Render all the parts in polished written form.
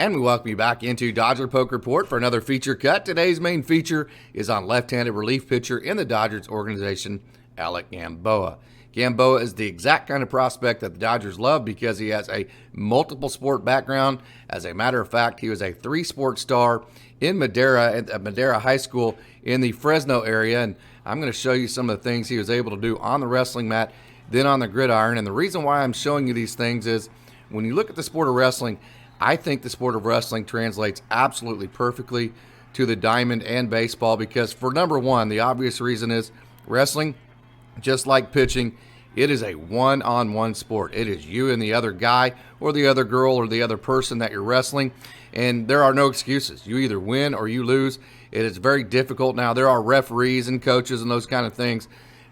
And we welcome you back into Dodger Poke Report for another feature cut. Today's main feature is on left-handed relief pitcher in the Dodgers organization, Alec Gamboa. Gamboa is the exact kind of prospect that the Dodgers love because he has a multiple sport background. As a matter of fact, he was a three-sport star in Madera at Madera High School in the Fresno area. And I'm going to show you some of the things he was able to do on the wrestling mat, then on the gridiron. And the reason why I'm showing you these things is when you look at the sport of wrestling, I think the sport of wrestling translates absolutely perfectly to the diamond and baseball because, for number one, the obvious reason is wrestling, just like pitching, it is a one-on-one sport. It is you and the other guy or the other girl or the other person that you're wrestling, and there are no excuses. You either win or you lose. It is very difficult. Now, there are referees and coaches and those kind of things,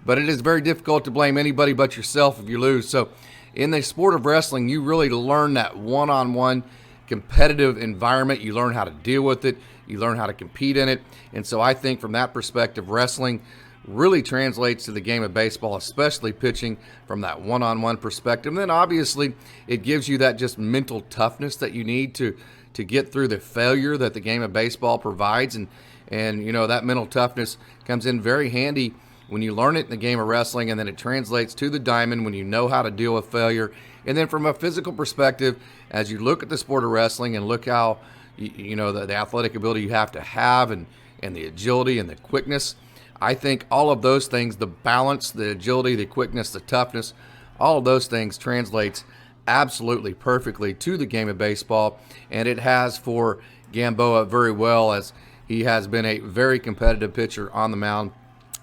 but it is very difficult to blame anybody but yourself if you lose. So in the sport of wrestling, you really learn that one-on-one competitive environment. You learn how to deal with it. You learn how to compete in it. And so I think from that perspective, wrestling really translates to the game of baseball, especially pitching from that one-on-one perspective. And then obviously it gives you that just mental toughness that you need to get through the failure that the game of baseball provides. And you know, that mental toughness comes in very handy when you learn it in the game of wrestling, and then it translates to the diamond when you know how to deal with failure. And then from a physical perspective, as you look at the sport of wrestling and look how, you know, the athletic ability you have to have and the agility and the quickness, I think all of those things, the balance, the agility, the quickness, the toughness, all of those things translates absolutely perfectly to the game of baseball. And it has for Gamboa very well, as he has been a very competitive pitcher on the mound.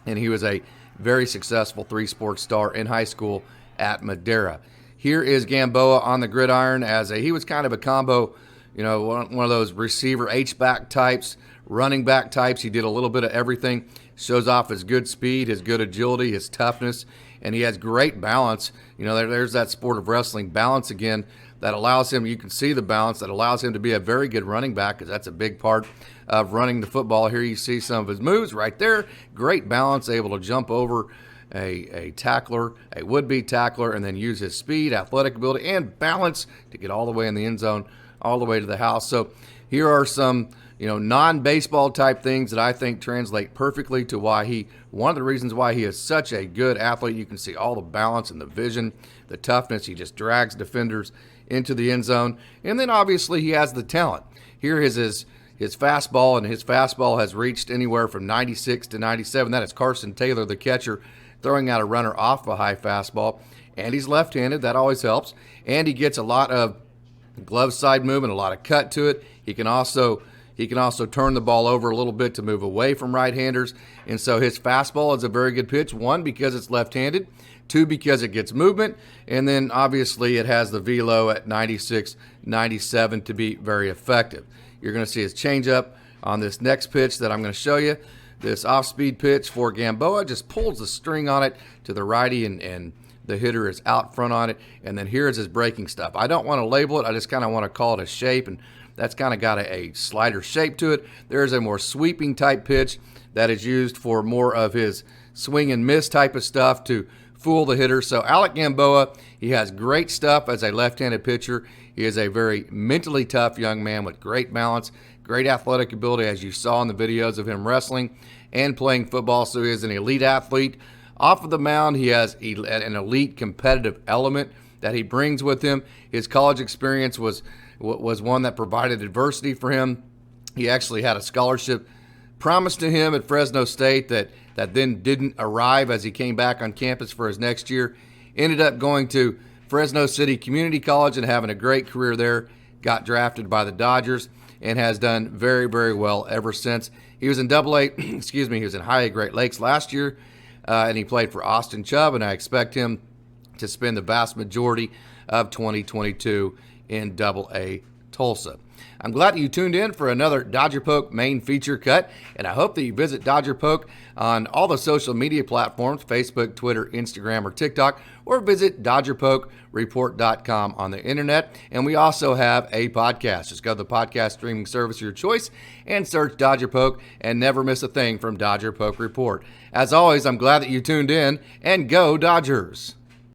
And he was a very successful three-sport star in high school at Madera. Here is Gamboa on the gridiron he was kind of a combo, you know, one of those receiver H-back types, running back types. He did a little bit of everything. Shows off his good speed, his good agility, his toughness, and he has great balance. You know, there's that sport of wrestling balance again that allows him, you can see the balance that allows him to be a very good running back, because that's a big part of running the football. Here you see some of his moves right there. Great balance, able to jump over a tackler, a would-be tackler, and then use his speed, athletic ability, and balance to get all the way in the end zone, all the way to the house. So here are some, you know, non-baseball type things that I think translate perfectly to one of the reasons why he is such a good athlete. You can see all the balance and the vision, the toughness. He just drags defenders into the end zone. And then obviously he has the talent. Here is his fastball, and his fastball has reached anywhere from 96 to 97. That is Carson Taylor, the catcher, throwing out a runner off a high fastball. And he's left-handed. That always helps. And he gets a lot of glove side movement, a lot of cut to it. He can also turn the ball over a little bit to move away from right-handers. And so his fastball is a very good pitch, one, because it's left-handed, two, because it gets movement, and then obviously it has the velo at 96, 97 to be very effective. You're going to see his changeup on this next pitch that I'm going to show you. This off-speed pitch for Gamboa just pulls the string on it to the righty, and the hitter is out front on it. And then here's his breaking stuff. I don't want to label it. I just kind of want to call it a shape, and that's kind of got a slider shape to it. There's a more sweeping type pitch that is used for more of his swing and miss type of stuff to fool the hitter. So Alec Gamboa, he has great stuff as a left-handed pitcher. He is a very mentally tough young man with great balance, great athletic ability, as you saw in the videos of him wrestling and playing football. So he is an elite athlete. Off of the mound, he has an elite competitive element that he brings with him. His college experience was one that provided adversity for him. He actually had a scholarship promised to him at Fresno State that then didn't arrive as he came back on campus for his next year. Ended up going to Fresno City Community College and having a great career there. Got drafted by the Dodgers and has done very, very well ever since. He was in Double-A, he was in High-A Great Lakes last year, and he played for Austin Chubb, and I expect him to spend the vast majority of 2022 in Double-A Tulsa. I'm glad that you tuned in for another Dodger Poke main feature cut, and I hope that you visit Dodger Poke on all the social media platforms, Facebook, Twitter, Instagram, or TikTok, or visit DodgerPokeReport.com on the internet. And we also have a podcast. Just go to the podcast streaming service of your choice and search Dodger Poke and never miss a thing from Dodger Poke Report. As always, I'm glad that you tuned in, and go Dodgers!